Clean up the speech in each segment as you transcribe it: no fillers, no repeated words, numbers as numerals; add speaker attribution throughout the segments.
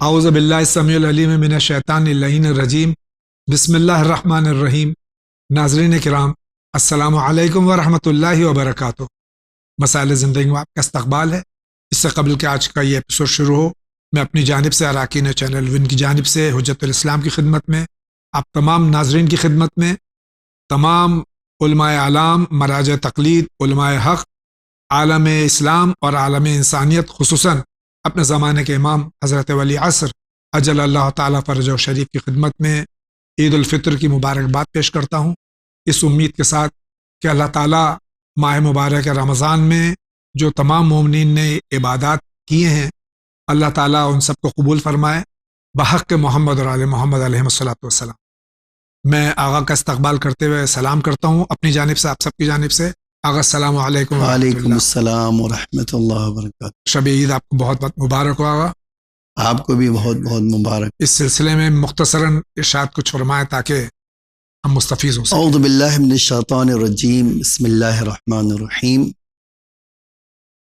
Speaker 1: اعوذ باللہ السمیع العلیم من الشیطان اللعین الرجیم بسم اللہ الرحمن الرحیم۔ ناظرین کرام، السلام علیکم ورحمۃ اللہ وبرکاتہ۔ مسائل زندگی میں آپ کا استقبال ہے۔ اس سے قبل کہ آج کا یہ ایپیسوڈ شروع ہو، میں اپنی جانب سے، اراکین چینل ون کی جانب سے، حجت الاسلام کی خدمت میں، آپ تمام ناظرین کی خدمت میں، تمام علماء اعلام، مراجع تقلید، علماء حق، عالم اسلام اور عالم انسانیت، خصوصاً اپنے زمانے کے امام حضرت ولی عصر اجل اللہ تعالیٰ فرجہ شریف کی خدمت میں عید الفطر کی مبارکباد پیش کرتا ہوں، اس امید کے ساتھ کہ اللہ تعالیٰ ماہ مبارک رمضان میں جو تمام مومنین نے عبادات کیے ہیں، اللہ تعالیٰ ان سب کو قبول فرمائے بحق محمد اور آل محمد علیہ الصلوۃ والسلام۔ میں آغا کا استقبال کرتے ہوئے سلام کرتا ہوں اپنی جانب سے، آپ سب کی جانب سے۔ آغا السلام علیکم۔
Speaker 2: وعلیکم السلام ورحمۃ اللہ وبرکاتہ۔
Speaker 1: شب عید آپ کو بہت بہت مبارک ہو آغا۔
Speaker 2: آپ کو بھی بہت بہت مبارک۔
Speaker 1: اس سلسلے میں مختصراً ارشاد کچھ فرمائیں تاکہ ہم مستفیض ہو سکیں۔
Speaker 2: اعوذ باللہ من الشیطان الرجیم، بسم اللہ الرحمن الرحیم۔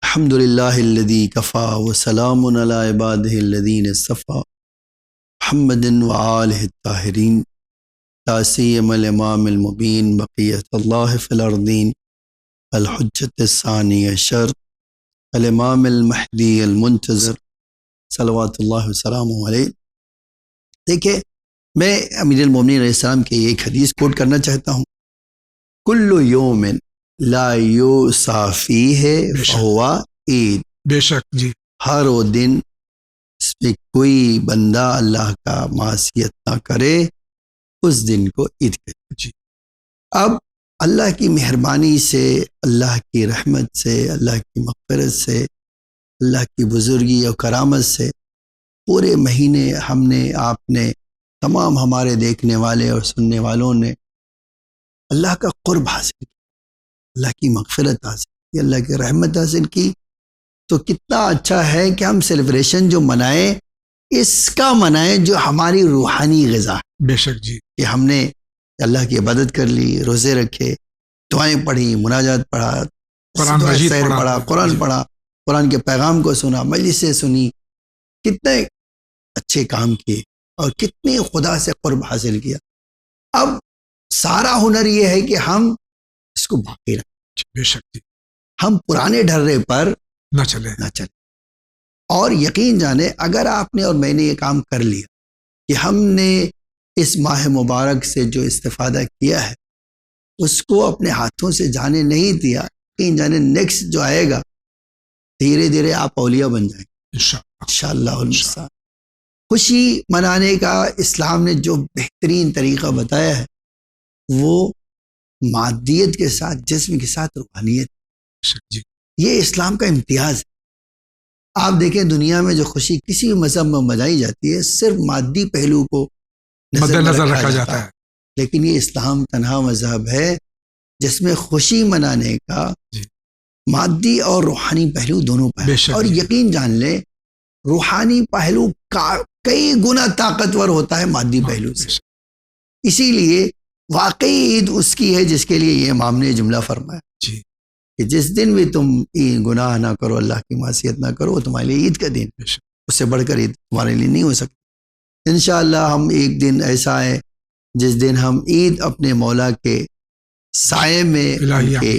Speaker 2: الحمد للہ الذی کفا وسلام علی عبادہ الذین اصطفی محمد وآلہ الطاہرین، لا سیما الامام المبین بقیۃ اللہ فی الارضین الحجۃ الثانی عشر الامام المہدی المنتظر صلوات اللہ وسلامہ علیہ۔ دیکھیں، میں امیر المومنین علیہ السلام کی ایک حدیث کوٹ کرنا چاہتا ہوں۔ کل یوم لا یوصی فیہ فہو عید۔
Speaker 1: بے شک جی،
Speaker 2: ہر وہ دن اس میں کوئی بندہ اللہ کا معصیت نہ کرے، اس دن کو عید کہتے ہیں۔
Speaker 1: جی،
Speaker 2: اب اللہ کی مہربانی سے، اللہ کی رحمت سے، اللہ کی مغفرت سے، اللہ کی بزرگی اور کرامت سے پورے مہینے ہم نے، آپ نے، تمام ہمارے دیکھنے والے اور سننے والوں نے اللہ کا قرب حاصل کیا، اللہ کی مغفرت حاصل کی، اللہ کی رحمت حاصل کی۔ تو کتنا اچھا ہے کہ ہم سیلیبریشن جو منائیں، اس کا منائیں جو ہماری روحانی غذا ہے۔
Speaker 1: بے شک جی،
Speaker 2: کہ ہم نے اللہ کی عبادت کر لی، روزے رکھے، دعائیں پڑھی، مناجات پڑھا،
Speaker 1: قرآن مجید
Speaker 2: سحر پڑھا، قرآن پڑھا، قرآن کے پیغام کو سنا، مجلسیں سنی، کتنے اچھے کام کیے اور کتنی خدا سے قرب حاصل کیا۔ اب سارا ہنر یہ ہے کہ ہم اس کو باقی رکھیں،
Speaker 1: بے شک جی،
Speaker 2: ہم پرانے ڈھرے پر
Speaker 1: نہ چلے۔
Speaker 2: اور یقین جانے، اگر آپ نے اور میں نے یہ کام کر لیا کہ ہم نے اس ماہ مبارک سے جو استفادہ کیا ہے اس کو اپنے ہاتھوں سے جانے نہیں دیا، یقین جانے نیکسٹ جو آئے گا دھیرے دھیرے آپ اولیاء بن جائیں گے انشاءاللہ المستعان۔ خوشی منانے کا اسلام نے جو بہترین طریقہ بتایا ہے وہ مادیت کے ساتھ، جسم کے ساتھ روحانیت۔
Speaker 1: جی،
Speaker 2: یہ اسلام کا امتیاز ہے۔ آپ دیکھیں دنیا میں جو خوشی کسی بھی مذہب میں منائی جاتی ہے صرف مادی پہلو کو
Speaker 1: مد نظر رکھا جاتا ہے،
Speaker 2: لیکن یہ اسلام تنہا مذہب ہے جس میں خوشی منانے کا مادی اور روحانی پہلو دونوں پہلو، اور یقین جان لیں روحانی پہلو کئی گنا طاقتور ہوتا ہے مادی پہلو سے۔ اسی لیے واقعی عید اس کی ہے جس کے لیے یہ امام نے جملہ فرمایا
Speaker 1: جی،
Speaker 2: کہ جس دن بھی تم گناہ نہ کرو، اللہ کی معصیت نہ کرو، وہ تمہارے لیے عید کا دن ہے، اس سے بڑھ کر عید تمہارے لیے نہیں ہو سکتی۔ انشاءاللہ ہم ایک دن ایسا ہے جس دن ہم عید اپنے مولا کے سائے میں، ان کے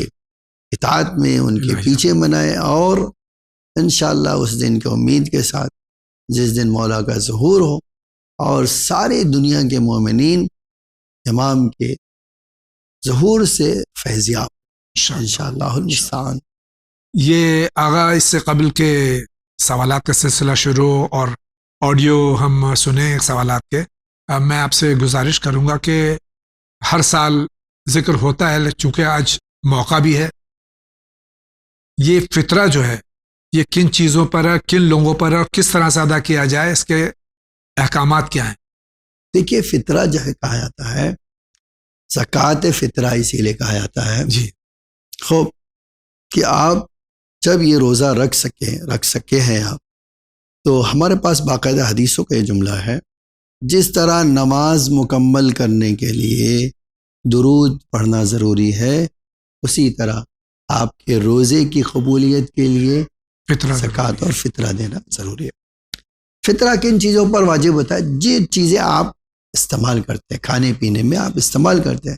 Speaker 2: اطاعت میں، ان کے پیچھے منائیں، اور انشاءاللہ اس دن کی امید کے ساتھ جس دن مولا کا ظہور ہو اور سارے دنیا کے مومنین امام کے ظہور سے فیضیاب انشاءاللہ المستعان۔
Speaker 1: یہ آغا اس سے قبل کے سوالات کا سلسلہ شروع اور آڈیو ہم سنیں سوالات کے، میں آپ سے گزارش کروں گا کہ ہر سال ذکر ہوتا ہے، چونکہ آج موقع بھی ہے، یہ فطرہ جو ہے یہ کن چیزوں پر ہے، کن لوگوں پر ہے، اور کس طرح سے ادا کیا جائے، اس کے احکامات کیا ہیں؟
Speaker 2: دیکھیے فطرہ جو ہے کہا جاتا ہے، زکوٰۃ فطرہ اسی لیے کہا جاتا ہے
Speaker 1: جی،
Speaker 2: خوب کہ آپ جب یہ روزہ رکھ سکے ہیں آپ، تو ہمارے پاس باقاعدہ حدیثوں کا یہ جملہ ہے، جس طرح نماز مکمل کرنے کے لیے درود پڑھنا ضروری ہے، اسی طرح آپ کے روزے کی قبولیت کے لیے زکوٰۃ اور فطرہ دینا ضروری ہے۔ فطرہ کن چیزوں پر واجب ہوتا ہے؟ جن چیزیں آپ استعمال کرتے ہیں، کھانے پینے میں آپ استعمال کرتے ہیں،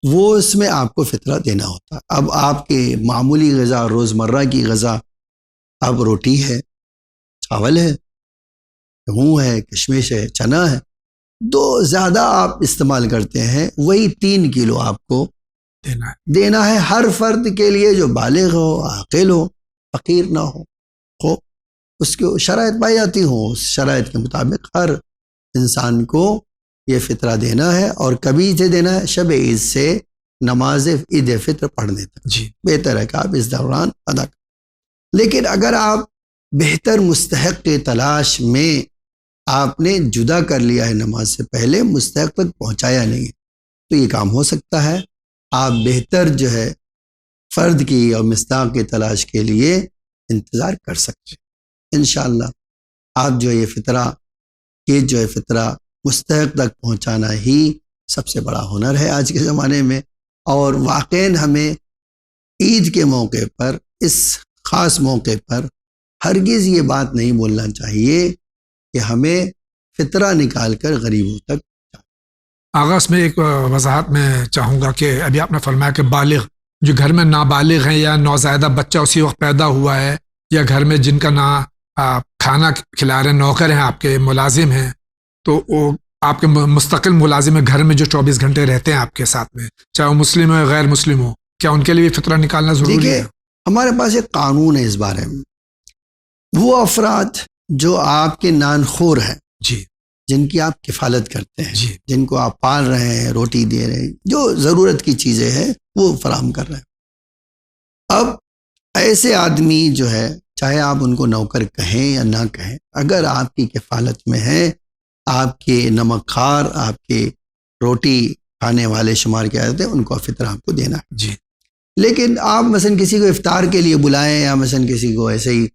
Speaker 2: وہ اس میں آپ کو فطرہ دینا ہوتا ہے۔ اب آپ کے معمولی غذا، روزمرہ کی غذا، اب روٹی ہے، چاول ہے، گیہوں ہے، کشمش ہے، چنا ہے، جو زیادہ آپ استعمال کرتے ہیں وہی 3 کلو آپ کو دینا ہے ہر فرد کے لیے، جو بالغ ہو، عاقل ہو، فقیر نہ ہو، اس کو شرائط پائی جاتی ہوں، اس شرائط کے مطابق ہر انسان کو یہ فطرہ دینا ہے۔ اور کبھی سے دینا ہے؟ شب عید سے نماز عید فطر پڑھنے تک بہتر ہے کہ آپ اس دوران ادا کریں۔ لیکن اگر آپ بہتر مستحق کی تلاش میں آپ نے جدا کر لیا ہے نماز سے پہلے، مستحق تک پہنچایا نہیں ہے، تو یہ کام ہو سکتا ہے آپ بہتر جو ہے فرد کی اور مستحق کی تلاش کے لیے انتظار کر سکتے ہیں۔ انشاءاللہ آپ جو یہ فطرہ مستحق تک پہنچانا ہی سب سے بڑا ہنر ہے آج کے زمانے میں۔ اور واقعاً ہمیں عید کے موقع پر، اس خاص موقع پر ہرگز یہ بات نہیں بولنا چاہیے کہ ہمیں فطرہ نکال کر غریبوں تک۔
Speaker 1: آغاز میں ایک وضاحت میں چاہوں گا کہ ابھی آپ نے فرمایا کہ بالغ جو گھر میں نابالغ ہیں یا نوزائیدہ بچہ اسی وقت پیدا ہوا ہے، یا گھر میں جن کا نہ کھانا کھلا رہے نوکر ہیں، آپ کے ملازم ہیں، تو وہ آپ کے مستقل ملازم ہے گھر میں جو 24 گھنٹے رہتے ہیں آپ کے ساتھ میں، چاہے وہ مسلم ہو یا غیر مسلم ہو، کیا ان کے لیے فطرہ نکالنا ضروری ہے؟
Speaker 2: ہمارے پاس ایک قانون ہے اس بارے میں۔ وہ افراد جو آپ کے نانخور ہیں، جن کی آپ کفالت کرتے ہیں، جن کو آپ پال رہے ہیں، روٹی دے رہے ہیں، جو ضرورت کی چیزیں ہیں وہ فراہم کر رہے ہیں، اب ایسے آدمی جو ہے، چاہے آپ ان کو نوکر کہیں یا نہ کہیں، اگر آپ کی کفالت میں ہیں، آپ کے نمک خار، آپ کے روٹی کھانے والے شمار کیا جاتے ہیں، ان کو فطرہ آپ کو دینا ہے۔ لیکن آپ مثلا کسی کو افطار کے لیے بلائیں یا مثلا کسی کو ایسے ہی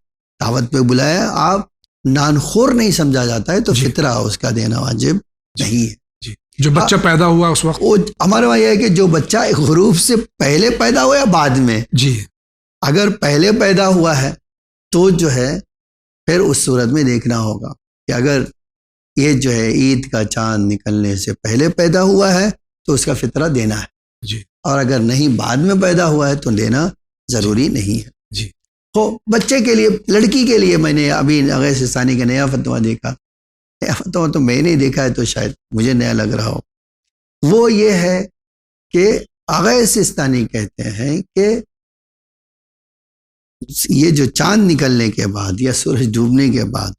Speaker 2: دعوت پہ بلائیں، آپ نانخور نہیں سمجھا جاتا ہے، تو فطرہ اس کا دینا واجب نہیں ہے۔
Speaker 1: جو بچہ پیدا ہوا اس وقت،
Speaker 2: ہمارے وہاں یہ ہے کہ جو بچہ غروب سے پہلے پیدا ہوا یا بعد میں، اگر پہلے پیدا ہوا ہے تو جو ہے پھر اس صورت میں دیکھنا ہوگا کہ اگر یہ جو ہے عید کا چاند نکلنے سے پہلے پیدا ہوا ہے تو اس کا فطرہ دینا ہے، اور اگر نہیں بعد میں پیدا ہوا ہے تو دینا ضروری نہیں ہے۔ تو بچے کے لیے، لڑکی کے لیے میں نے ابھی اغیث سستانی کا نیا فتویٰ دیکھا، نیا فتویٰ تو میں نے دیکھا ہے تو شاید مجھے نیا لگ رہا ہو، وہ یہ ہے کہ اغیث سستانی کہتے ہیں کہ یہ جو چاند نکلنے کے بعد یا سورج ڈوبنے کے بعد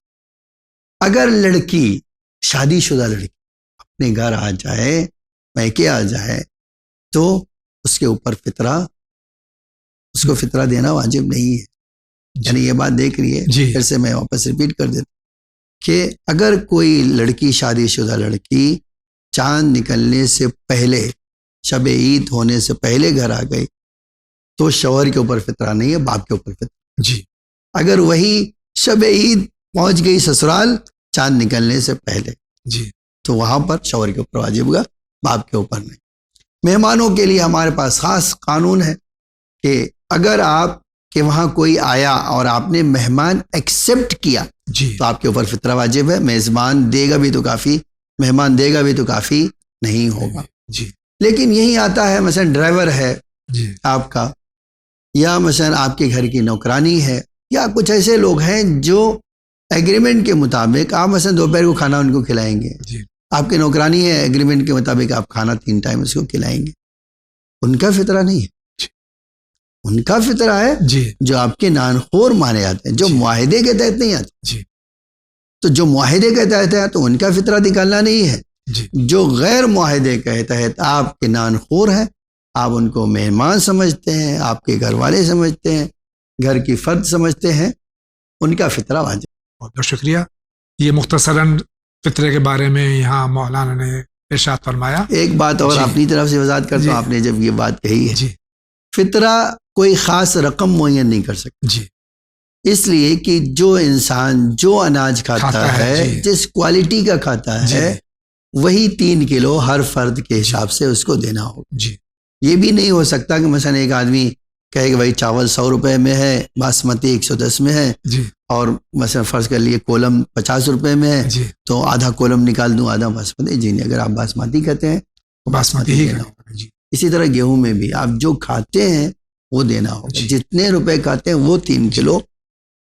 Speaker 2: اگر لڑکی، شادی شدہ لڑکی اپنے گھر آ جائے، میکے آ جائے، تو اس کے اوپر اس کو فطرہ دینا واجب نہیں ہے۔ یعنی یہ بات دیکھ رہی ہے، پھر سے میں واپس ریپیٹ کر دیتا کہ اگر کوئی لڑکی، شادی شدہ لڑکی چاند نکلنے سے پہلے، شب عید ہونے سے پہلے گھر آ گئی تو شوہر کے اوپر فطرہ نہیں ہے، باپ کے اوپر فطرہ۔ اگر وہی شب عید پہنچ گئی سسرال چاند نکلنے سے پہلے، تو وہاں پر شوہر کے اوپر واجب ہوگا، باپ کے اوپر نہیں۔ مہمانوں کے لیے ہمارے پاس خاص قانون ہے کہ اگر آپ کہ وہاں کوئی آیا اور آپ نے مہمان ایکسیپٹ کیا تو آپ کے اوپر فطرہ واجب ہے۔ میزبان دے گا بھی تو کافی، مہمان دے گا بھی تو کافی نہیں ہوگا۔ لیکن یہی آتا ہے مثلا ڈرائیور ہے آپ کا، یا مثلا آپ کے گھر کی نوکرانی ہے، یا کچھ ایسے لوگ ہیں جو ایگریمنٹ کے مطابق آپ مثلا دوپہر کو کھانا ان کو کھلائیں گے، آپ کی نوکرانی ہے، ایگریمنٹ کے مطابق آپ کھانا 3 ٹائم اس کو کھلائیں گے، ان کا فطرہ نہیں ہے، ان کا فطرہ ہے جو آپ کے نانخور مانے جاتے ہیں، جو معاہدے کے تحت نہیں آتے۔ تو جو معاہدے کے تحت ہے تو ان کا فطرہ نکالنا نہیں ہے۔ جو غیر معاہدے کے تحت آپ کے نانخور ہیں، آپ ان کو مہمان سمجھتے ہیں، آپ کے گھر والے سمجھتے ہیں، گھر کی فرد سمجھتے ہیں، ان کا فطرہ واجب۔
Speaker 1: بہت بہت شکریہ۔ یہ مختصراً فطرے کے بارے میں یہاں مولانا نے ارشاد فرمایا۔
Speaker 2: ایک بات اور اپنی طرف سے وضاحت کرتا ہوں، آپ نے جب یہ بات کہی ہے، فطرہ کوئی خاص رقم معین نہیں کر سکتا، اس لیے کہ جو انسان جو اناج کھاتا ہے، جس کوالٹی کا کھاتا ہے، وہی 3 کلو ہر فرد کے حساب سے اس کو دینا ہوگا۔ یہ بھی نہیں ہو سکتا کہ مثلا ایک آدمی کہے کہ بھائی چاول 100 روپے میں ہے، باسمتی 110 میں ہے، اور مثلا فرض کر لیے کولم 50 روپے میں ہے
Speaker 1: جی
Speaker 2: تو آدھا کولم نکال دوں آدھا باسمتی. جی نہیں, اگر آپ باسمتی کہتے ہیں تو
Speaker 1: باسمتی ہی
Speaker 2: دینا
Speaker 1: کریں.
Speaker 2: ہوگا.
Speaker 1: جی
Speaker 2: اسی طرح گیہوں میں بھی آپ جو کھاتے ہیں وہ دینا ہوگا.
Speaker 1: جی.
Speaker 2: جتنے روپے کھاتے ہیں وہ 3 کلو.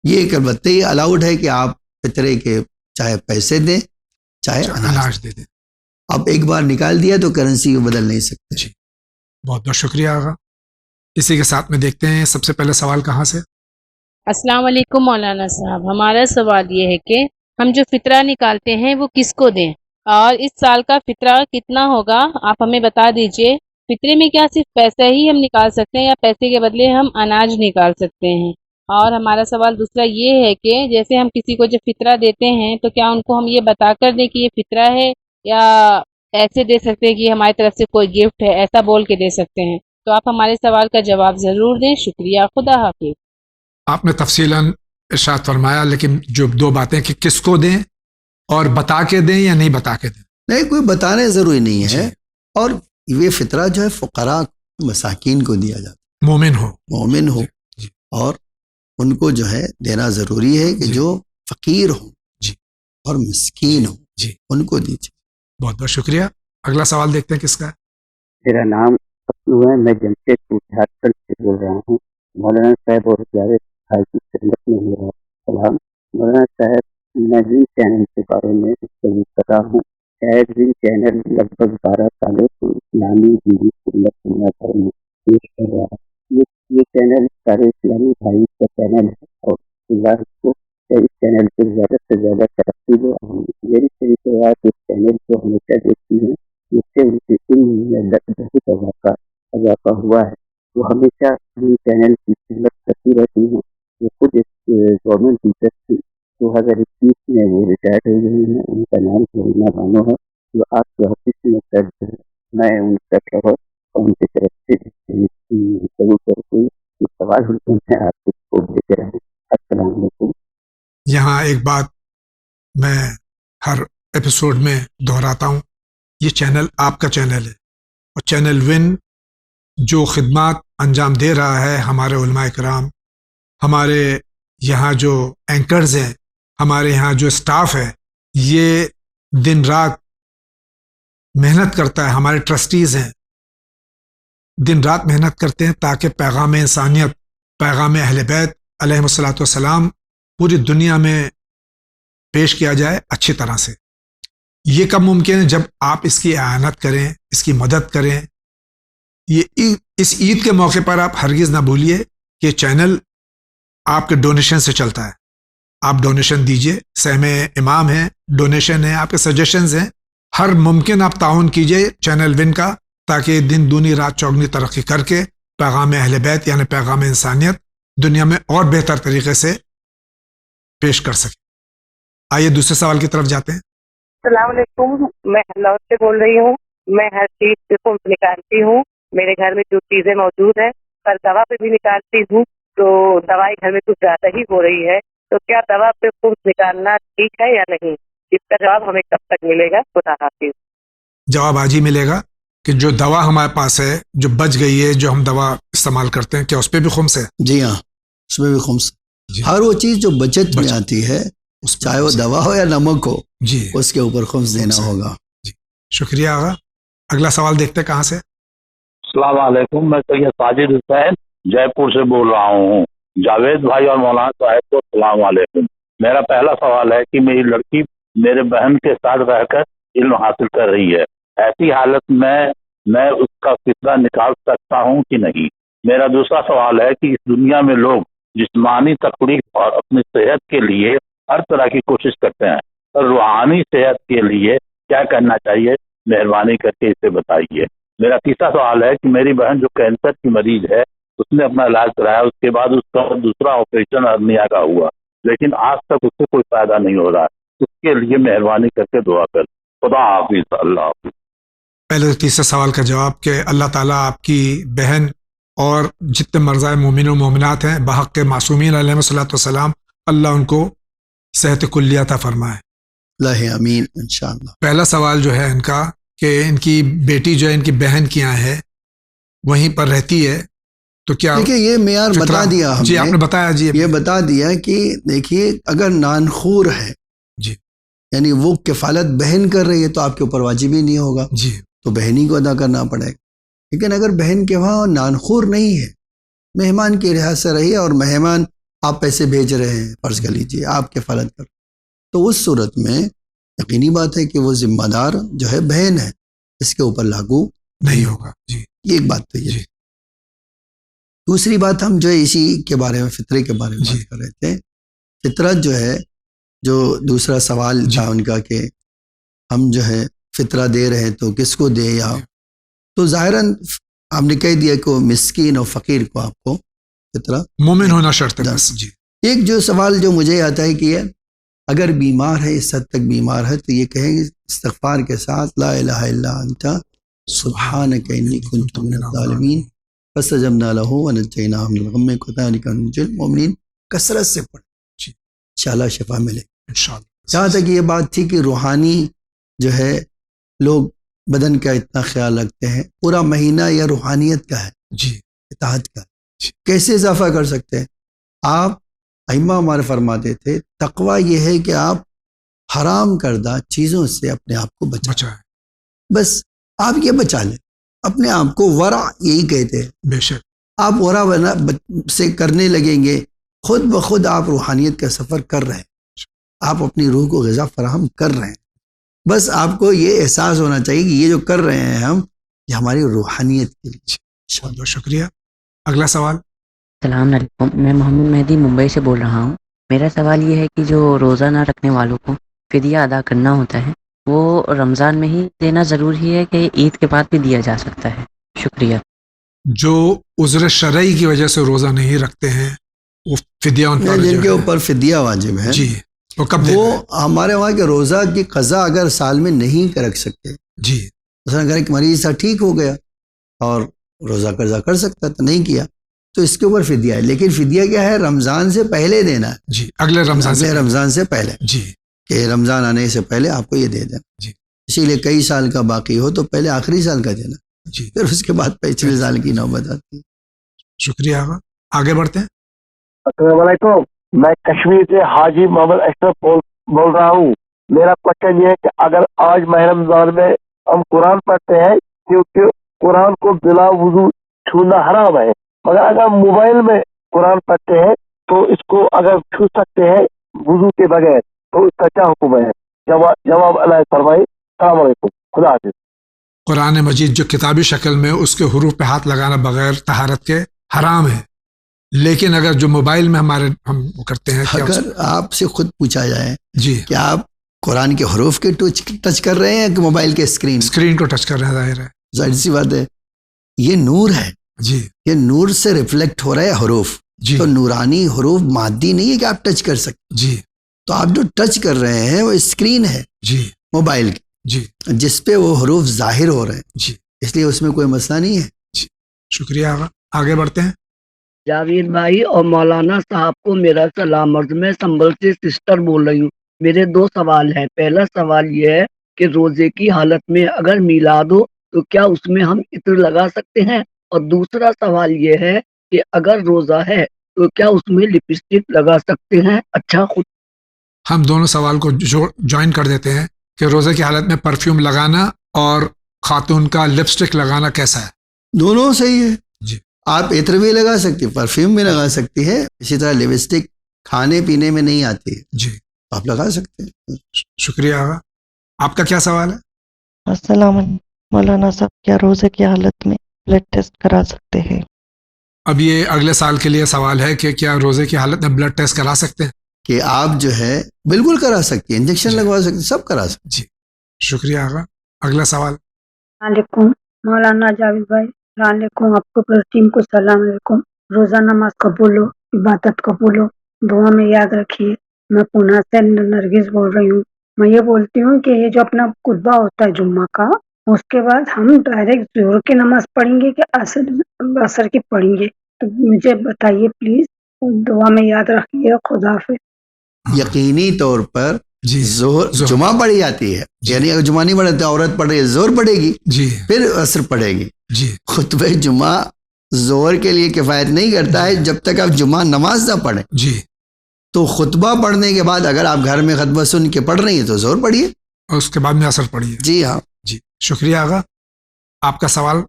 Speaker 2: یہ ایک البتہ یہ الاؤڈ ہے کہ آپ فطرے کے چاہے پیسے دیں چاہے اناج.
Speaker 1: دے دیں.
Speaker 2: اب ایک بار نکال دیا تو کرنسی کو بدل نہیں سکتے.
Speaker 1: جی بہت بہت شکریہ آغا. اسی کے ساتھ میں دیکھتے ہیں سب سے پہلے سوال کہاں سے.
Speaker 3: السلام علیکم مولانا صاحب. ہمارا سوال یہ ہے کہ ہم جو فطرہ نکالتے ہیں وہ کس کو دیں اور اس سال کا فطرہ کتنا ہوگا آپ ہمیں بتا دیجئے. فطرے میں کیا صرف پیسہ ہی ہم نکال سکتے ہیں یا پیسے کے بدلے ہم اناج نکال سکتے ہیں؟ اور ہمارا سوال دوسرا یہ ہے کہ جیسے ہم کسی کو جب فطرہ دیتے ہیں تو کیا ان کو ہم یہ بتا کر دیں کہ یہ فطرہ ہے یا ایسے دے سکتے ہیں کہ ہماری طرف سے کوئی گفٹ ہے ایسا بول کے دے سکتے ہیں؟ تو آپ ہمارے سوال کا جواب ضرور دیں. شکریہ. خدا حافظ.
Speaker 1: آپ نے تفصیلاً ارشاد فرمایا لیکن جو دو باتیں کہ کس کو دیں اور بتا کے دیں یا نہیں بتا کے دیں.
Speaker 2: نہیں, کوئی بتانے ضروری نہیں ہے.
Speaker 1: جی.
Speaker 2: اور یہ فطرہ جو ہے فقراء مساکین کو دیا جاتا ہے,
Speaker 1: مومن ہو.
Speaker 2: مومن ہو.
Speaker 1: جی.
Speaker 2: اور ان کو جو ہے دینا ضروری ہے کہ
Speaker 1: جی.
Speaker 2: جو فقیر ہوں
Speaker 1: جی.
Speaker 2: اور مسکین ہوں
Speaker 1: جی.
Speaker 2: ان کو دیجیے.
Speaker 1: بہت بہت شکریہ. اگلا سوال دیکھتے ہیں کس کا ہے.
Speaker 4: میرا نام اپنو ہے, میں جمشید پور جھارکھنڈ سے بول رہا ہوں. مولانا صاحب اور جاوید بھائی کی خدمت میں میرا سلام. مولانا صاحب, میں زی چینل کے بارے میں گفتگو کر رہا ہوں. شاید زی چینل لگ بھگ 12 سالوں سے اسلامی دینی خدمت دنیا بھر میں پیش کر رہا ہے. یہ چینل سارے اسلامی بھائی کا چینل ہے اور اللہ کو اس چینل سے زیادہ ترقی دے. میری طریقے بات اس چینل کو ہمیشہ دیکھتی ہیں جس سے ان کے علم میں بہت اضافہ ہوا ہے. وہ ہمیشہ ان چینل کی خدمت کرتی رہتی ہیں. وہ خود ایک گورنمنٹ ٹیچر تھی. 2021 میں وہ ریٹائر ہو گئی ہیں. ان کا نام سرینا بانو ہے جو آپ کے آفس میں درج ہے. میں ان کا خبر اور ان کی طرف سے ضرور کروں یہ سوال ہوتے ہیں آپ کو بھیج رہے ہیں. السلام علیکم.
Speaker 1: یہاں ایک بات میں ہر ایپیسوڈ میں دہراتا ہوں, یہ چینل آپ کا چینل ہے اور چینل ون جو خدمات انجام دے رہا ہے, ہمارے علماء کرام, ہمارے یہاں جو اینکرز ہیں, ہمارے یہاں جو اسٹاف ہے, یہ دن رات محنت کرتا ہے. ہمارے ٹرسٹیز ہیں, دن رات محنت کرتے ہیں تاکہ پیغام انسانیت, پیغام اہل بیت علیہم الصلوۃ والسلام پوری دنیا میں پیش کیا جائے اچھی طرح سے. یہ کب ممکن ہے؟ جب آپ اس کی اعانت کریں, اس کی مدد کریں. یہ اس عید کے موقع پر آپ ہرگز نہ بھولیے کہ چینل آپ کے ڈونیشن سے چلتا ہے. آپ ڈونیشن دیجئے, سہم امام ہیں, ڈونیشن ہے, آپ کے سجیشنز ہیں. ہر ممکن آپ تعاون کیجئے چینل ون کا تاکہ دن دونی رات چوگنی ترقی کر کے پیغام اہل بیت یعنی پیغام انسانیت دنیا میں اور بہتر طریقے سے پیش کر سکے. آئیے دوسرے سوال کی طرف جاتے ہیں.
Speaker 5: السلام علیکم. میں لاہور سے بول رہی ہوں. میں ہر چیز سے خمس نکالتی ہوں. میرے گھر میں جو چیزیں موجود ہیں پر دوا پہ بھی نکالتی ہوں تو دوائی گھر میں کچھ زیادہ ہی ہو رہی ہے. تو کیا دوا پہ خمس نکالنا ٹھیک ہے یا نہیں؟ اس کا جواب ہمیں کب تک ملے گا؟ خدا حافظ.
Speaker 1: جواب آج ہی ملے گا کہ جو دوا ہمارے پاس ہے, جو بچ گئی ہے, جو ہم دوا استعمال کرتے ہیں, کیا اس پہ بھی خمس ہے؟
Speaker 2: جی ہاں, اس میں بھی خمس.
Speaker 1: جی.
Speaker 2: ہر وہ چیز جو بچت میں آتی ہے,
Speaker 1: اس
Speaker 2: چاہے وہ دوا ہو یا نمک ہو,
Speaker 1: جی,
Speaker 2: اس کے اوپر خمس دینا ہوگا.
Speaker 1: جی شکریہ آغا. اگلا سوال دیکھتے ہیں کہاں سے.
Speaker 6: السلام علیکم. میں سید ساجد حسین جے پور سے بول رہا ہوں. جاوید بھائی اور مولانا صاحب کو السلام علیکم. میرا پہلا سوال ہے کہ میری لڑکی میرے بہن کے ساتھ رہ کر علم حاصل کر رہی ہے. ایسی حالت میں اس کا فطرہ نکال سکتا ہوں کہ نہیں؟ میرا دوسرا سوال ہے کہ اس دنیا میں لوگ جسمانی تکلیف اور اپنی صحت کے لیے ہر طرح کی کوشش کرتے ہیں, اور روحانی صحت کے لیے کیا کرنا چاہیے؟ مہربانی کر کے اسے بتائیے. میرا تیسرا سوال ہے کہ میری بہن جو کینسر کی مریض ہے, اس نے اپنا علاج کرایا, اس کے بعد اس کا دوسرا آپریشن ہرنیا کا ہوا, لیکن آج تک اس سے کوئی فائدہ نہیں ہو رہا. اس کے لیے مہربانی کر کے دعا کر. خدا حافظ. اللہ حافظ.
Speaker 1: پہلے تیسرے سوال کا جواب کہ اللہ تعالیٰ آپ کی بہن اور جتنے مرزائے مومن و مومنات ہیں بحق معصومین علیہ الصلوۃ والسلام, اللہ ان کو صحت کلیہ عطا فرمائے.
Speaker 2: اللہ امین انشاءاللہ.
Speaker 1: پہلا سوال جو ہے ان کا کہ ان کی بیٹی جو ہے ان کی بہن کی یہاں ہے, وہیں پر رہتی ہے, تو کیا
Speaker 2: دیکھیے یہ معیار
Speaker 1: فطرہ-
Speaker 2: بتا دیا ہم
Speaker 1: جی
Speaker 2: نے،
Speaker 1: آپ نے بتایا جی
Speaker 2: یہ بتا دیا کہ دیکھیے اگر نانخور ہے
Speaker 1: جی
Speaker 2: یعنی وہ کفالت بہن کر رہی ہے تو آپ کے اوپر واجب ہی نہیں ہوگا،
Speaker 1: جی
Speaker 2: تو بہن ہی کو ادا کرنا پڑے گا. لیکن اگر بہن کے وہاں نانخور نہیں ہے، مہمان کے لحاظ سے رہی ہے اور مہمان آپ پیسے بھیج رہے ہیں، فرض کر لیجیے آپ کفالت کر، تو اس صورت میں یقینی بات ہے کہ وہ ذمہ دار جو ہے بہن ہے، اس کے اوپر لاگو
Speaker 1: نہیں ہوگا. جی
Speaker 2: یہ ایک بات تو یہ
Speaker 1: جی
Speaker 2: ہے. دوسری بات ہم جو ہے اسی کے بارے میں فطرے کے بارے میں
Speaker 1: جی.
Speaker 2: بات کر رہے تھے. فطرت جو ہے، جو دوسرا سوال
Speaker 1: جی.
Speaker 2: تھا ان کا کہ ہم جو ہے فطرہ دے رہے ہیں تو کس کو دیں، یا تو ظاہراً ہم نے کہہ دیا کہ وہ مسکین اور فقیر کو آپ کو فطرہ.
Speaker 1: مومن ہونا شرط ہے بس. جی
Speaker 2: ایک جو سوال جو مجھے آتا ہے کہ اگر بیمار ہے، اس حد تک بیمار ہے، تو یہ کہیں گے استغفار کے ساتھ لا الہ الا انت سبحانک انی کنت من الظالمین فاستجبنا له ونجیناہ من الغم وکذلک ننجی المؤمنین، کثرت سے پڑھ
Speaker 1: جی.
Speaker 2: انشاءاللہ شفا ملے.
Speaker 1: انشاءاللہ.
Speaker 2: جہاں تک یہ بات تھی کہ روحانی جو ہے لوگ بدن کا اتنا خیال رکھتے ہیں، پورا مہینہ یا روحانیت کا ہے،
Speaker 1: جی
Speaker 2: اطاعت کا
Speaker 1: جی.
Speaker 2: کیسے اضافہ کر سکتے ہیں؟ آپ ائمہ ہمارے فرماتے تھے تقوی یہ ہے کہ آپ حرام کردہ چیزوں سے اپنے آپ کو بچائیں.
Speaker 1: بچا ہے.
Speaker 2: بس آپ یہ بچا لیں اپنے آپ کو. ورع یہی کہتے ہیں.
Speaker 1: بے شک.
Speaker 2: آپ ورع سے کرنے لگیں گے، خود بخود آپ روحانیت کا سفر کر رہے ہیں، آپ اپنی روح کو غذا فراہم کر رہے ہیں. بس آپ کو یہ احساس ہونا چاہیے کہ یہ جو کر رہے ہیں ہم، یہ ہماری روحانیت کے لیے.
Speaker 1: بہت بہت شکریہ. اگلا سوال.
Speaker 7: السلام علیکم، میں محمد مہدی ممبئی سے بول رہا ہوں. میرا سوال یہ ہے کہ جو روزہ نہ رکھنے والوں کو فدیہ ادا کرنا ہوتا ہے، وہ رمضان میں ہی دینا ضروری ہے کہ عید کے بعد بھی دیا جا سکتا ہے؟ شکریہ.
Speaker 1: جو عذر شرعی کی وجہ سے روزہ نہیں رکھتے ہیں وہ فدیہ ان پر
Speaker 2: جن
Speaker 1: جو
Speaker 2: کے
Speaker 1: ہے-
Speaker 2: اوپر فدیہ واجب ہے،
Speaker 1: جی وہ کب دیں
Speaker 2: وہ
Speaker 1: گے؟
Speaker 2: ہمارے وہاں کے روزہ کی قضا اگر سال میں نہیں رکھ سکتے،
Speaker 1: جی
Speaker 2: مثلا اگر ایک مریض تھا ٹھیک ہو گیا اور روزہ قضا کر سکتا تھا، نہیں کیا، تو اس کے اوپر فدیہ ہے. لیکن فدیہ کیا ہے؟ رمضان سے پہلے دینا ہے،
Speaker 1: جی اگلے رمضان سے.
Speaker 2: اگلے رمضان سے پہلے،
Speaker 1: جی
Speaker 2: کہ رمضان آنے سے پہلے آپ کو یہ دے دینا.
Speaker 1: جی.
Speaker 2: اسی لیے کئی سال کا باقی ہو تو پہلے آخری سال کا دینا،
Speaker 1: جی
Speaker 2: پھر اس کے بعد پچھلے سال کی نوبت آتی ہے.
Speaker 1: شکریہ. آگے بڑھتے ہیں.
Speaker 8: السلام علیکم، میں کشمیر سے حاجی محمد اشرف بول رہا ہوں. میرا کوشچن یہ ہے کہ اگر آج ماہ رمضان میں ہم قرآن پڑھتے ہیں، کیونکہ قرآن کو بلا وضو چھونا حرام ہے، مگر اگر موبائل میں قرآن پڑھتے ہیں تو اس کو اگر چھو سکتے ہیں وضو کے بغیر، تو اس کا کیا حکم ہے؟ جواب اللہ فرمائے. السلام علیکم، خدا حافظ.
Speaker 1: قرآن مجید جو کتابی شکل میں اس کے حروف پہ ہاتھ لگانا بغیر طہارت کے حرام ہے، لیکن اگر جو موبائل میں ہم کرتے ہیں کیا
Speaker 2: اگر آپ سے خود پوچھا جائے
Speaker 1: جی
Speaker 2: کہ آپ قرآن کے حروف کے ٹچ کر رہے ہیں کہ موبائل کے اسکرین
Speaker 1: کو ٹچ کر رہے ہیں، ظاہر ہے.
Speaker 2: ظاہر سی بات ہے، یہ نور ہے،
Speaker 1: جی
Speaker 2: یہ نور سے ریفلیکٹ ہو رہا ہے حروف.
Speaker 1: جی
Speaker 2: تو نورانی حروف مادی نہیں ہے کہ آپ ٹچ کر سکتے.
Speaker 1: جی
Speaker 2: تو آپ جو ٹچ کر رہے ہیں وہ اسکرین ہے
Speaker 1: جی
Speaker 2: موبائل کی،
Speaker 1: جی
Speaker 2: جس پہ وہ حروف ظاہر ہو رہے ہیں،
Speaker 1: جی.
Speaker 2: اس لیے اس میں کوئی مسئلہ نہیں ہے.
Speaker 1: شکریہ. آگے بڑھتے ہیں.
Speaker 9: جاوید بھائی اور مولانا صاحب کو میرا سلام عرض. میں سنبل سے سسٹر بول رہی ہوں. میرے دو سوال ہیں. پہلا سوال یہ ہے کہ روزے کی حالت میں اگر میلاد ہو تو کیا اس میں ہم عطر لگا سکتے ہیں؟ اور دوسرا سوال یہ ہے کہ اگر روزہ ہے تو کیا اس میں لپسٹک لگا سکتے ہیں؟ اچھا خود
Speaker 1: ہم دونوں سوال کو جوائن کر دیتے ہیں کہ روزے کی حالت میں پرفیوم لگانا اور خاتون کا لپسٹک لگانا کیسا ہے؟
Speaker 2: دونوں صحیح ہے.
Speaker 1: جی.
Speaker 2: آپ عطر بھی لگا سکتی، پرفیوم بھی لگا سکتی ہے. اسی طرح لپسٹک کھانے پینے میں نہیں آتی ہے،
Speaker 1: جی
Speaker 2: آپ لگا سکتے ہیں.
Speaker 1: شکریہ. آپ کا کیا سوال ہے؟
Speaker 10: السلام علیکم مولانا صاحب، کیا روزے کی حالت میں بلڈ ٹیسٹ کرا سکتے ہیں؟
Speaker 1: اب یہ اگلے سال کے لیے سوال ہے کہ کیا روزے کی حالت میں بلڈ ٹیسٹ کرا سکتے ہیں؟
Speaker 2: کہ آپ جو ہے بالکل کرا سکتی ہیں، انجیکشن
Speaker 1: جی.
Speaker 2: لگوا سکتے، سب کرا سکتے.
Speaker 1: جی شکریہ. اگلا سوال.
Speaker 11: علیکم مولانا جاوید بھائی، السلام علیکم. آپ کو پورے ٹیم کو السلام علیکم. روزہ نماز قبول ہو، عبادت قبول ہو، دعا میں یاد رکھیے. میں پونا سے نرگس بول رہی ہوں. میں یہ بولتی ہوں کہ یہ جو اپنا خطبہ ہوتا ہے جمعہ کا، اس کے بعد ہم ڈائریکٹ ظہر کی نماز پڑھیں گے کہ عصر کی پڑھیں گے؟ تو مجھے بتائیے پلیز. دعا میں یاد رکھیے. خدا حافظ.
Speaker 2: یقینی طور پر
Speaker 1: جی
Speaker 2: ظہر جمعہ پڑھی جاتی ہے، یعنی اگر جمعہ نہیں پڑھے تو عورت پڑھ رہی ہے ظہر پڑھے گی،
Speaker 1: جی
Speaker 2: پھر عصر پڑھے گی.
Speaker 1: جی
Speaker 2: خطبہ جمعہ زہر کے لیے کفایت نہیں کرتا ہے جب تک آپ جمعہ نماز نہ پڑھیں.
Speaker 1: جی.
Speaker 2: تو خطبہ پڑھنے کے بعد اگر آپ گھر میں خطبہ سن کے پڑھ رہی ہیں تو زہر پڑھیے
Speaker 1: اور اس کے بعد میں اثر پڑیے.
Speaker 2: جی ہاں.
Speaker 1: جی شکریہ آغا. آپ کا سوال.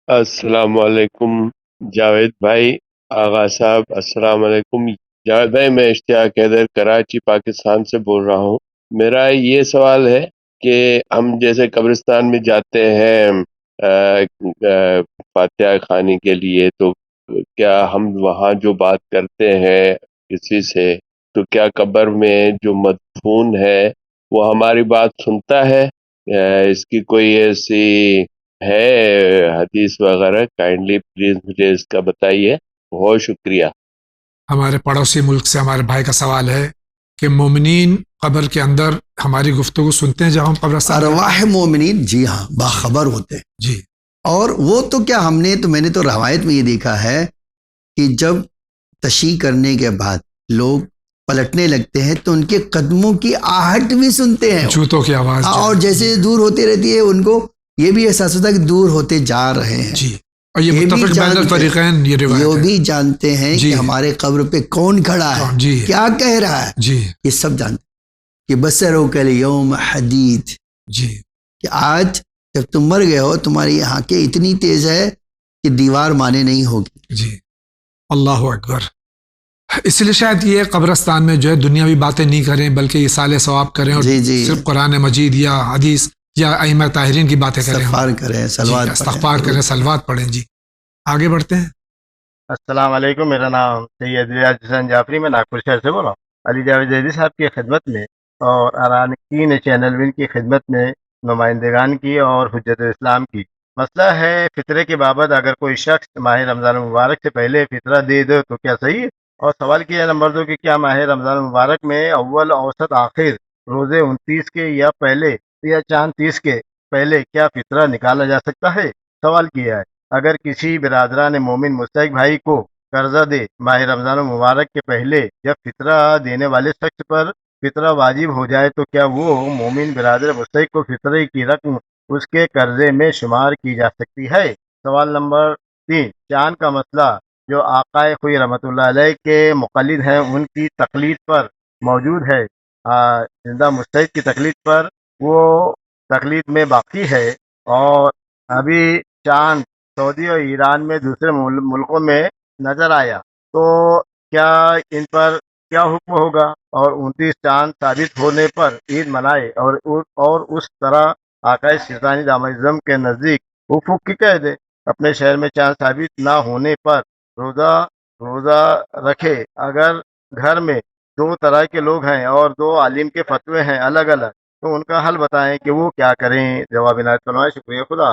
Speaker 12: السلام علیکم جاوید بھائی، آغا صاحب السلام علیکم. جاوید بھائی میں اشتیاق حیدر کراچی پاکستان سے بول رہا ہوں. میرا یہ سوال ہے کہ ہم جیسے قبرستان میں جاتے ہیں فاتحہ خوانی کے لیے، تو کیا ہم وہاں جو بات کرتے ہیں کسی سے، تو کیا قبر میں جو مدفون ہے وہ ہماری بات سنتا ہے؟ اس کی کوئی ایسی ہے حدیث وغیرہ؟ کائنڈلی پلیز مجھے اس کا بتائیے. بہت شکریہ.
Speaker 1: ہمارے پڑوسی ملک سے ہمارے بھائی کا سوال ہے کہ مومنین قبر کے اندر ہماری گفتگو سنتے ہیں جب ہم قبرستان.
Speaker 2: ارواح مومنین جی ہاں باخبر ہوتے ہیں.
Speaker 1: جی.
Speaker 2: اور وہ تو کیا میں نے تو روایت میں یہ دیکھا ہے کہ جب تشیع کرنے کے بعد لوگ پلٹنے لگتے ہیں تو ان کے قدموں کی آہٹ بھی سنتے ہیں،
Speaker 1: جوتوں کی آواز.
Speaker 2: اور جیسے دور ہوتی رہتی ہے ان کو یہ بھی احساس ہوتا ہے کہ دور ہوتے جا رہے ہیں.
Speaker 1: جی. اور یہ متفق بین الفریقین یہ روایت
Speaker 2: یہ
Speaker 1: ہے.
Speaker 2: بھی جانتے ہیں کہ ہمارے قبر پہ کون کھڑا ہے،
Speaker 1: جی
Speaker 2: کیا کہہ رہا ہے.
Speaker 1: جی.
Speaker 2: یہ سب جانتے ہیں کہ بصرو کل یوم حدید.
Speaker 1: جی.
Speaker 2: کہ آج جب تم مر گئے ہو تمہاری آنکھیں اتنی تیز ہے کہ دیوار مانے نہیں ہوگی.
Speaker 1: جی. اللہ اکبر. اس لیے شاید یہ قبرستان میں جو ہے دنیاوی باتیں نہیں کریں بلکہ یہ صالح ثواب کریں اور صرف قرآن مجید یا حدیث یا ائمہ طاہرین کی باتیں کریں،
Speaker 2: استغفار کریں، صلوات پڑھیں.
Speaker 1: استغفار کریں، صلوات پڑھیں. جی آگے بڑھتے ہیں.
Speaker 13: السلام علیکم، میرا نام سید ریاض حسین جعفری، میں ناگپور شہر سے بول رہا ہوں. علی جاوید زیدی صاحب کی خدمت میں اور ارانکین چینل ون کی خدمت میں نمائندگان کی اور حجت اسلام کی. مسئلہ ہے فطرے کے بابت، اگر کوئی شخص ماہ رمضان المبارک سے پہلے فطرہ دے دے تو کیا صحیح ہے؟ اور سوال کیا نمبر 2 کہ کیا ماہ رمضان المبارک میں اول اوسط آخر روزے 29 کے یا پہلے یا چاند 30 کے پہلے کیا فطرہ نکالا جا سکتا ہے؟ سوال کیا ہے اگر کسی برادران مومن مستحق بھائی کو قرضہ دے ماہ رمضان المبارک کے پہلے، جب فطرہ دینے والے شخص پر فطرہ واجب ہو جائے تو کیا وہ مومن برادر مستحق کو فطرے کی رقم اس کے قرضے میں شمار کی جا سکتی ہے؟ سوال نمبر 3 چاند کا مسئلہ جو آقا خوئی رحمۃ اللہ علیہ کے مقلد ہیں ان کی تقلید پر موجود ہے، زندہ مستحق کی تقلید پر وہ تقلید میں باقی ہے، اور ابھی چاند سعودی اور ایران میں دوسرے ملکوں میں نظر آیا تو کیا ان پر کیا حکم ہوگا؟ اور 29 چاند ثابت ہونے پر عید منائے اور اس طرح آقا شیطانی دامازم کے نزدیک افق کی کہہ دے. اپنے شہر میں چاند ثابت نہ ہونے پر روزہ رکھے. اگر گھر میں 2 طرح کے لوگ ہیں اور 2 عالم کے فتوے ہیں الگ الگ، تو ان کا حل بتائیں کہ وہ کیا کریں. جواب عنایت فرمائیں. شکریہ. خدا.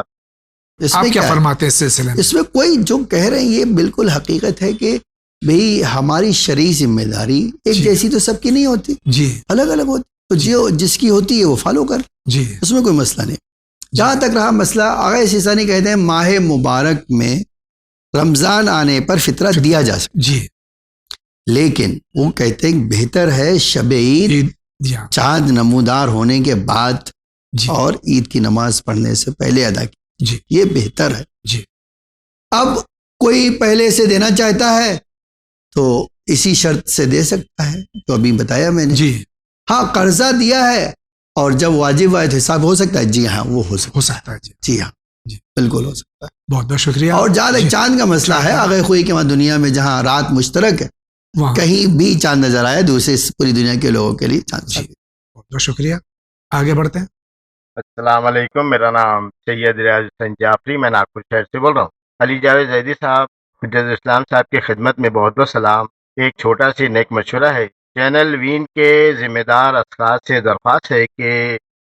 Speaker 1: آپ کیا فرماتے ہیں اس سلسلے میں؟
Speaker 2: اس میں کوئی جو کہہ رہے ہیں یہ بالکل حقیقت ہے کہ بھئی ہماری شرعی ذمہ داری ایک جیسی تو سب کی نہیں ہوتی،
Speaker 1: جی
Speaker 2: الگ الگ ہوتی. تو جس کی ہوتی ہے وہ فالو کر،
Speaker 1: جی
Speaker 2: اس میں کوئی مسئلہ نہیں. جہاں تک رہا مسئلہ، آغا سیسانی کہتے ہیں ماہ مبارک میں رمضان آنے پر فطرہ دیا جا سکتا،
Speaker 1: جی
Speaker 2: لیکن وہ کہتے ہیں بہتر ہے شب عید چاند نمودار ہونے کے بعد اور عید کی نماز پڑھنے سے پہلے ادا کی.
Speaker 1: جی
Speaker 2: یہ بہتر ہے.
Speaker 1: جی.
Speaker 2: اب کوئی پہلے سے دینا چاہتا ہے تو اسی شرط سے دے سکتا ہے تو ابھی بتایا میں نے.
Speaker 1: جی.
Speaker 2: ہاں قرضہ دیا ہے اور جب واجب واحد حساب ہو سکتا ہے، جی ہاں وہ ہو سکتا
Speaker 1: ہے.
Speaker 2: جی ہاں
Speaker 1: جی
Speaker 2: بالکل ہو سکتا ہے.
Speaker 1: بہت بہت شکریہ.
Speaker 2: اور جہاں تک چاند کا مسئلہ ہے، آگے خوئی کے وہاں دنیا میں جہاں رات مشترک ہے کہیں بھی چاند نظر آیا دوسرے پوری دنیا کے لوگوں کے لیے چاند.
Speaker 1: بہت بہت شکریہ. آگے بڑھتے ہیں.
Speaker 13: السلام علیکم، میرا نام سید ریاض حسین جعفری، میں ناگپور شہر سے بول رہا ہوں. علی جاوید زیدی صاحب حجت اسلام صاحب کی خدمت میں بہت بہت سلام. ایک چھوٹا سی نیک مشورہ ہے. چینل وین کے ذمہ دار افراد سے درخواست ہے کہ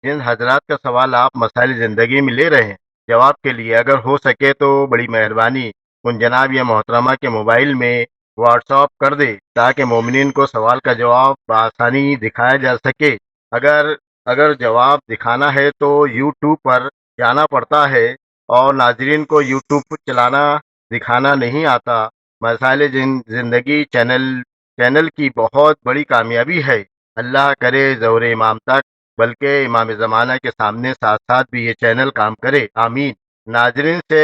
Speaker 13: جن حضرات کا سوال آپ مسائل زندگی میں لے رہے ہیں جواب کے لیے اگر ہو سکے تو بڑی مہربانی ان جناب یا محترمہ کے موبائل میں واٹس ایپ کر دے تاکہ مومنین کو سوال کا جواب بآسانی دکھایا جا سکے. اگر جواب دکھانا ہے تو یوٹیوب پر جانا پڑتا ہے اور ناظرین کو یوٹیوب چلانا دکھانا نہیں آتا. مسائل زندگی چینل کی بہت بڑی کامیابی ہے. اللہ کرے ظہور امام تک بلکہ امام زمانہ کے سامنے ساتھ ساتھ بھی یہ چینل کام کرے. آمین. ناظرین سے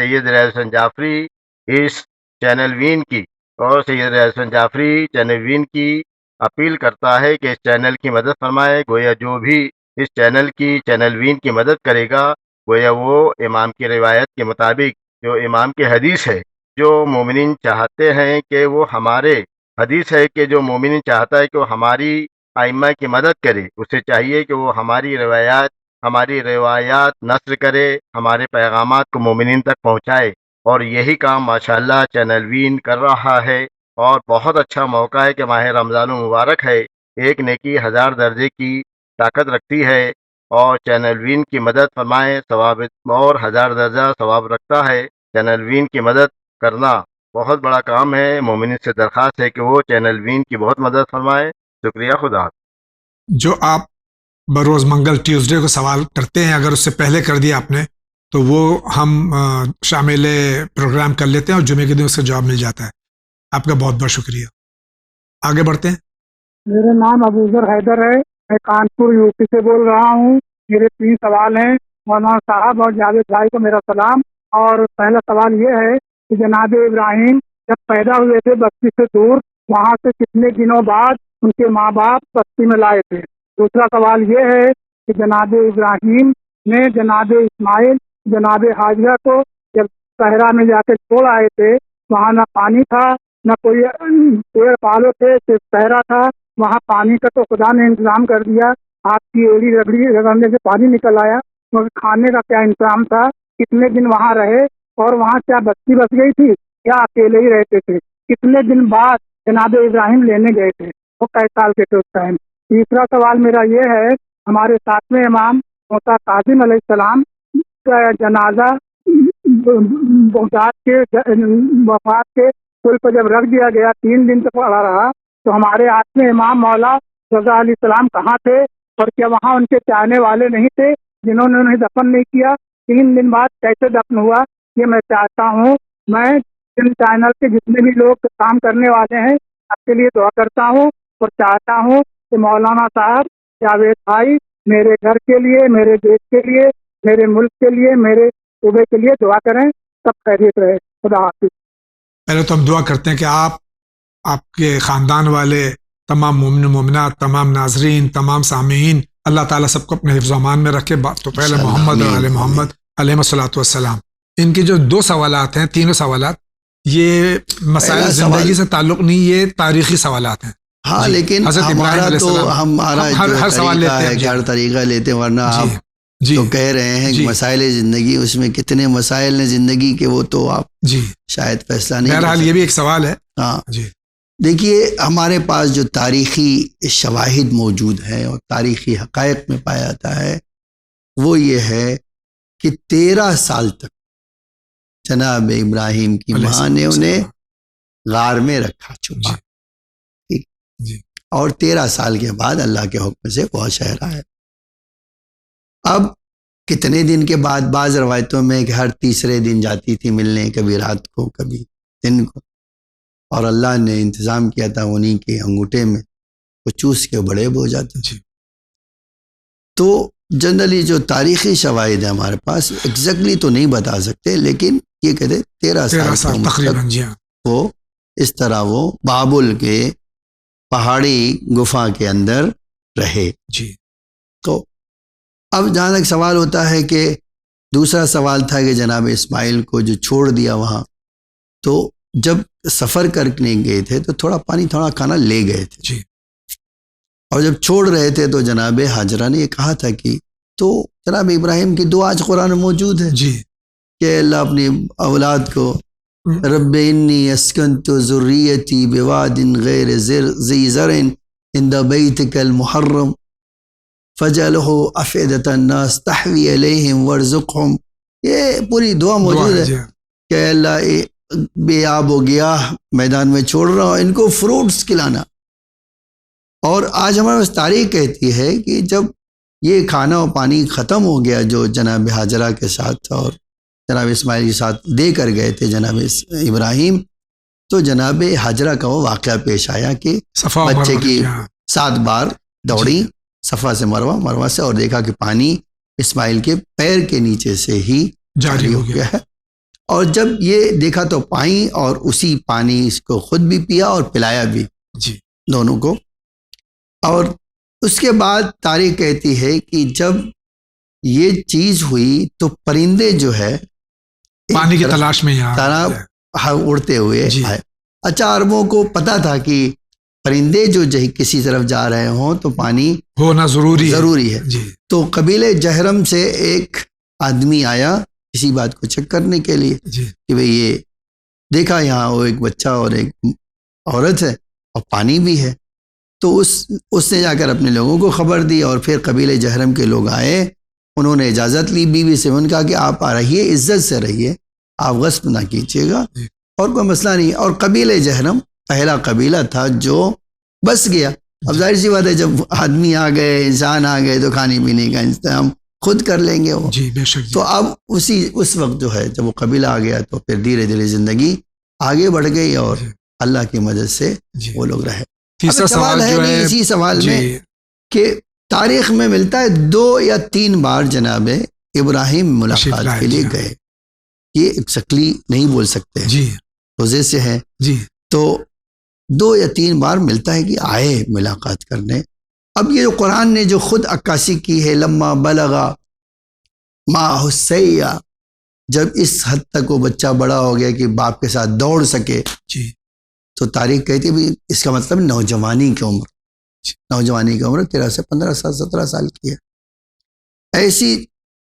Speaker 13: سید ریاض حسن جعفری اس چینل وین کی اور سید ریاض حسن جعفری چینل وین کی اپیل کرتا ہے کہ اس چینل کی مدد فرمائے. گویا جو بھی اس چینل وین کی مدد کرے گا گویا وہ امام کی روایت کے مطابق جو امام کی حدیث ہے جو مومنین چاہتے ہیں کہ وہ ہمارے حدیث ہے کہ جو مومنین چاہتا ہے کہ وہ ہماری ائمہ کی مدد کرے, اسے چاہیے کہ وہ ہماری روایات نشر کرے, ہمارے پیغامات کو مومنین تک پہنچائے. اور یہی کام ماشاءاللہ چینل وین کر رہا ہے اور بہت اچھا موقع ہے کہ ماہ رمضان المبارک ہے. ایک نیکی 1000 درجے کی طاقت رکھتی ہے اور چینل وین کی مدد فرمائے, ثواب اور 1000 درجہ ثواب رکھتا ہے. چینل وین کی مدد کرنا بہت بڑا کام ہے. مومنین سے درخواست ہے کہ وہ چینل وین کی بہت مدد فرمائے. شکریہ. خدا.
Speaker 1: جو آپ بروز منگل ٹیوزڈے کو سوال کرتے ہیں اگر اس سے پہلے کر دیا آپ نے تو وہ ہم شامل پروگرام کر لیتے ہیں اور جمعے کے دن اس کا جواب مل جاتا ہے. آپ کا بہت بہت شکریہ. آگے بڑھتے ہیں.
Speaker 14: میرا نام ابوذر حیدر ہے, میں کانپور یو پی سے بول رہا ہوں. میرے 3 سوال ہیں. مولانا صاحب اور جاوید بھائی کو میرا سلام. اور پہلا سوال یہ ہے کہ جناب ابراہیم جب پیدا ہوئے تھے بستی سے دور, وہاں سے کتنے دنوں بعد ان کے ماں باپ بستی میں لائے تھے؟ دوسرا سوال یہ ہے کہ جناب ابراہیم نے جناب اسماعیل جناب حاجرہ کو جب صحرا میں جا کے چھوڑ آئے تھے, وہاں نہ پانی تھا نہ کوئی پیڑ پالو تھے, صرف صحرا تھا. وہاں پانی کا تو خدا نے انتظام کر دیا, آپ کی ایڑی رگڑنے سے پانی نکل آیا, مگر کھانے کا کیا انتظام تھا؟ کتنے دن وہاں رہے اور وہاں کیا بستی بس گئی تھی یا اکیلے ہی رہتے تھے؟ کتنے دن بعد جناب ابراہیم لینے گئے تھے؟ وہ کئی سال کے تھے اس ٹائم؟ تیسرا سوال میرا یہ ہے, ہمارے 7ویں امام موسیٰ کاظم علیہ السلام کا جنازہ وفات کے پل پر جب رکھ دیا گیا 3 دن تک پڑا رہا, تو ہمارے 8ویں امام مولا رضا علیہ السلام کہاں تھے؟ اور کیا وہاں ان کے چاہنے والے نہیں تھے جنہوں نے انہیں دفن نہیں کیا؟ 3 دن بعد کیسے دفن ہوا؟ یہ میں چاہتا ہوں. میں ان چینل کے جتنے بھی لوگ کام کرنے والے ہیں آپ کے لیے دعا کرتا ہوں اور چاہتا ہوں کہ مولانا صاحب جاوید بھائی میرے گھر کے لیے, میرے دیش کے لیے, میرے ملک کے لیے, میرے صوبے کے لیے دعا کریں. سب خیریت رہے. خدا حافظ.
Speaker 1: پہلے تو ہم دعا کرتے ہیں کہ آپ کے خاندان والے, تمام مومن مومنات, تمام ناظرین, تمام سامعین, اللہ تعالیٰ سب کو اپنے حفظ و امان میں رکھے. تو پہلے محمد اور علیہ محمد علیہ الصلوۃ والسلام. ان کے جو 2 سوالات ہیں, تینوں سوالات یہ مسائل زندگی سے تعلق نہیں, یہ تاریخی سوالات ہیں.
Speaker 2: ہاں لیکن ہمارا تو ہمارا
Speaker 1: ہر سوال لیتے ہیں,
Speaker 2: ہر طریقہ لیتے ہیں, ورنہ آپ تو کہہ رہے ہیں کہ مسائل زندگی, اس میں کتنے مسائل ہیں زندگی کے, وہ تو آپ شاید فیصلہ نہیں.
Speaker 1: بہرحال یہ بھی ایک سوال ہے.
Speaker 2: ہاں دیکھیے, ہمارے پاس جو تاریخی شواہد موجود ہیں اور تاریخی حقائق میں پایا جاتا ہے وہ یہ ہے کہ 13 سال تک جناب ابراہیم کی ماں نے انہیں غار میں رکھا چھپا, اور 13 سال کے بعد اللہ کے حکم سے وہ شہر آئے. اب کتنے دن کے بعد, بعض روایتوں میں کہ ہر تیسرے دن جاتی تھی ملنے, کبھی رات کو کبھی دن کو, اور اللہ نے انتظام کیا تھا انہیں کے انگوٹھے میں وہ چوس کے بڑے ہو جاتے تھے. تو جنرلی جو تاریخی شواہد ہیں ہمارے پاس ایگزیکٹلی تو نہیں بتا سکتے, لیکن یہ کہتے 13 سال تقریباً وہ اس طرح وہ بابل کے پہاڑی گفا کے اندر رہے. تو اب جہاں تک سوال ہوتا ہے کہ دوسرا سوال تھا کہ جناب اسماعیل کو جو چھوڑ دیا وہاں, تو جب سفر کرنے گئے تھے تو تھوڑا پانی تھوڑا کھانا لے گئے تھے, اور جب چھوڑ رہے تھے تو جناب حاجرہ نے یہ کہا تھا کہ, تو جناب ابراہیم کی دعا آج قرآن میں موجود ہے کہ اللہ اپنی اولاد کو رب انی اسکنت ذریتی بواد غیر ذی زرع عند بیتک المحرم فجعلہ افئدۃ الناس تحوی علیہم وارزقہم. یہ پوری دعا موجود ہے کہ اللہ بے آب و گیاہ میدان میں چھوڑ رہا ہوں, ان کو فروٹس کھلانا. اور آج ہمارے پاس تاریخ کہتی ہے کہ جب یہ کھانا و پانی ختم ہو گیا جو جناب حاجرہ کے ساتھ اور جناب اسماعیل کے ساتھ دے کر گئے تھے جناب ابراہیم, تو جناب حاجرہ کا وہ واقعہ پیش آیا کہ بچے کی 7 بار دوڑی صفا سے مروہ, مروہ سے, اور دیکھا کہ پانی اسماعیل کے پیر کے نیچے سے ہی جاری ہو گیا ہے. اور جب یہ دیکھا تو پائیں اور اسی پانی اس کو خود بھی پیا اور پلایا بھی
Speaker 1: جی
Speaker 2: دونوں کو. اور اس کے بعد تاریخ کہتی ہے کہ جب یہ چیز ہوئی تو پرندے جو ہے
Speaker 1: پانی کی تلاش میں یہاں
Speaker 2: اڑتے ہوئے آئے. اچھا عربوں کو پتا تھا کہ پرندے جو کسی طرف جا رہے ہوں تو پانی
Speaker 1: ہونا ضروری ہے.
Speaker 2: تو قبیلے جہرم سے ایک آدمی آیا اسی بات کو چیک کرنے کے لیے کہ بھئی یہ دیکھا یہاں وہ ایک بچہ اور ایک عورت ہے اور پانی بھی ہے. تو اس نے جا کر اپنے لوگوں کو خبر دی اور پھر قبیلے جہرم کے لوگ آئے, انہوں نے اجازت لی بیوی سے, ان کہا کہ آپ رہیے, عزت سے رہیے, آپ غصب نہ کیجیے گا اور کوئی مسئلہ نہیں. اور قبیلے جہرم پہلا قبیلہ تھا جو بس گیا. اب ظاہر سی بات ہے جب آدمی آ گئے, انسان آ گئے تو کھانے پینے کا انتظام خود کر لیں گے وہ.
Speaker 1: بے شک.
Speaker 2: تو اب اس وقت جو ہے جب وہ قبیلہ آ گیا تو پھر دھیرے دھیرے زندگی آگے بڑھ گئی اور اللہ کی مدد سے وہ لوگ رہے.
Speaker 1: تیسرا سوال جو ہے
Speaker 2: اسی سوال میں کہ تاریخ میں ملتا ہے 2 یا 3 بار جناب ابراہیم ملاقات کے لیے گئے. یہ ایگزیکٹلی نہیں بول سکتے روزے سے ہے تو 2 یا 3 بار ملتا ہے کہ آئے ملاقات کرنے. اب یہ جو قرآن نے جو خود عکاسی کی ہے لما بلغا معہ السعی, جب اس حد تک وہ بچہ بڑا ہو گیا کہ باپ کے ساتھ دوڑ سکے, تو تاریخ کہتی ہے اس کا مطلب نوجوانی کی عمر 13 سے 15 سال 17 سال کی ہے. ایسی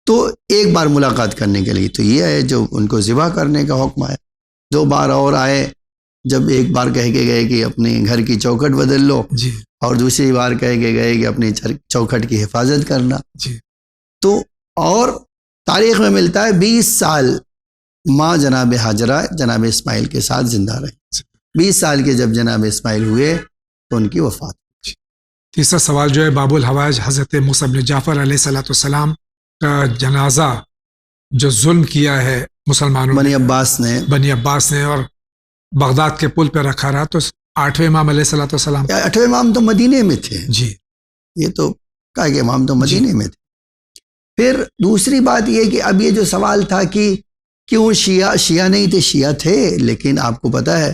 Speaker 2: تو ایک بار ملاقات کرنے کے لیے تو یہ ہے جو ان کو ذبح کرنے کا حکم ہے. 2 بار اور آئے, جب ایک بار کہہ کے گئے کہ اپنے گھر کی چوکھٹ بدل لو اور دوسری بار کہہ کے گئے کہ اپنی چوکھٹ کی حفاظت کرنا. تو اور تاریخ میں ملتا ہے 20 سال ماں جناب حاجرہ جناب اسماعیل کے ساتھ زندہ رہے. 20 سال کے جب جناب اسماعیل ہوئے تو ان کی وفات.
Speaker 1: تیسرا سوال جو ہے باب الحواج حضرت موسیٰ بن جعفر علیہ السلام کا جنازہ جو ظلم کیا ہے مسلمانوں
Speaker 2: بنی عباس نے اور
Speaker 1: بغداد کے پل پہ رکھا رہا, تو 8ویں امام علیہ السلام
Speaker 2: 8ویں امام تو مدینے میں تھے. یہ تو کہا کہ امام تو مدینے میں تھے. پھر دوسری بات یہ کہ اب یہ جو سوال تھا کہ کیوں شیعہ نہیں تھے, شیعہ تھے, لیکن آپ کو پتہ ہے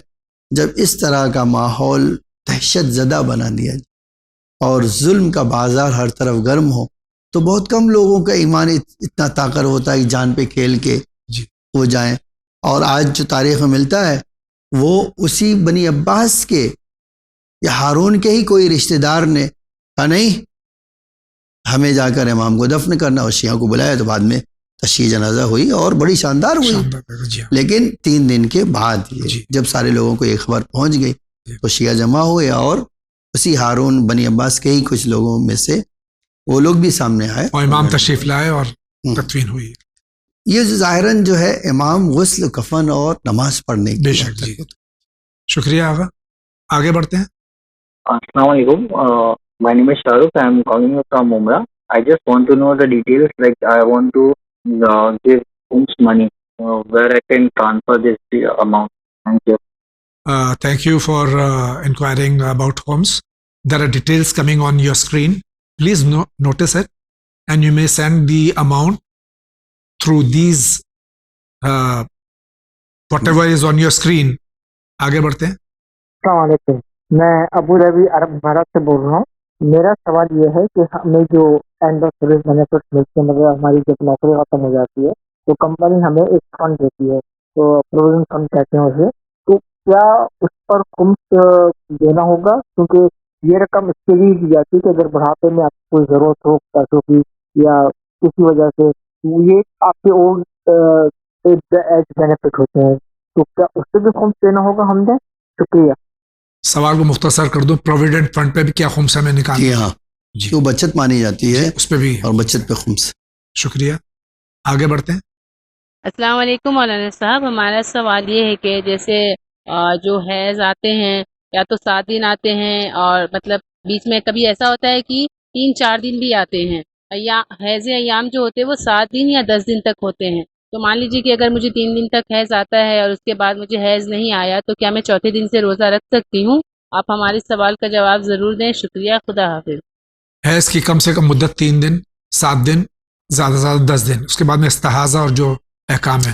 Speaker 2: جب اس طرح کا ماحول دہشت زدہ بنا دیا اور ظلم کا بازار ہر طرف گرم ہو تو بہت کم لوگوں کا ایمان اتنا طاقت ہوتا ہے کہ جان پہ کھیل کے وہ جائیں. اور آج جو تاریخ میں ملتا ہے وہ اسی بنی عباس کے یا ہارون کے ہی کوئی رشتہ دار نے کہا نہیں ہمیں جا کر امام کو دفن کرنا, اور شیعہ کو بلایا تو بعد میں تشییع جنازہ ہوئی اور بڑی شاندار ہوئی. لیکن 3 دن کے بعد جب سارے لوگوں کو یہ خبر پہنچ گئی تو شیعہ جمع ہوئے اور اسی ہارون بنی عباس کے ہی کچھ لوگوں میں سے وہ لوگ بھی سامنے آئے
Speaker 1: اور امام تشریف لائے اور تدفین ہوئی.
Speaker 2: یہ ظاہراً جو ہے امام غسل کفن اور نماز پڑھنے کی.
Speaker 1: بے شک شکریہ آغا, آگے بڑھتے ہیں.
Speaker 15: السلام علیکم, my name is Shahrukh. I am calling you from Mumra. I just want to know the details, like I want to give Homs money, where I can transfer this amount. Thank you.
Speaker 1: Thank you for inquiring about Homs. There are details coming on your screen. Please notice it, and you may send the amount through these whatever is on your screen. آگے بڑھتے ہیں.
Speaker 16: السلام علیکم, میں ابو ربی عرب بھارت سے بول رہا ہوں. میرا سوال یہ ہے کہ ہمیں جو اینڈ آف سروس بینیفٹ ملتے ہیں, مگر ہماری جب نوکری ختم ہو جاتی ہے تو کمپنی ہمیں ایک فنڈ دیتی ہے, تو پروویژن فنڈ کہتے ہیں اسے. تو کیا اس پر خمس دینا ہوگا, کیونکہ یہ رقم اس کے لیے دی جاتی ہے کہ اگر بڑھاپے میں آپ کو ضرورت ہو پیسوں کی یا کسی وجہ سے, یہ آپ کے اولڈ ایج بینیفٹ ہوتے ہیں, تو کیا اس سے بھی خمس دینا ہوگا ہم نے؟ شکریہ.
Speaker 1: سوال کو مختصر کر دوں, پروویڈنٹ فنڈ پہ بھی کیا خمس ہمیں نکالنا؟
Speaker 2: ہاں جو بچت مانی جاتی ہے
Speaker 1: اس پہ بھی,
Speaker 2: اور بچت پہ خمس.
Speaker 1: شکریہ, آگے بڑھتے ہیں.
Speaker 3: السلام علیکم مولانا صاحب, ہمارا سوال یہ ہے کہ جیسے جو حیض آتے ہیں یا تو 7 دن آتے ہیں, اور مطلب بیچ میں کبھی ایسا ہوتا ہے کہ 3-4 دن بھی آتے ہیں, یا حیض ایام جو ہوتے ہیں وہ 7 دن یا 10 دن تک ہوتے ہیں. تو مان لیجیے کہ اگر مجھے 3 دن تک حیض آتا ہے اور اس کے بعد مجھے حیض نہیں آیا, تو کیا میں چوتھے دن سے روزہ رکھ سکتی ہوں؟ آپ ہمارے سوال کا جواب ضرور دیں. شکریہ, خدا حافظ.
Speaker 1: حیض کی کم سے کم مدت 3 دن, 7 دن, زیادہ سے زیادہ 10 دن. اس کے بعد میں استحاضہ اور جو احکام ہے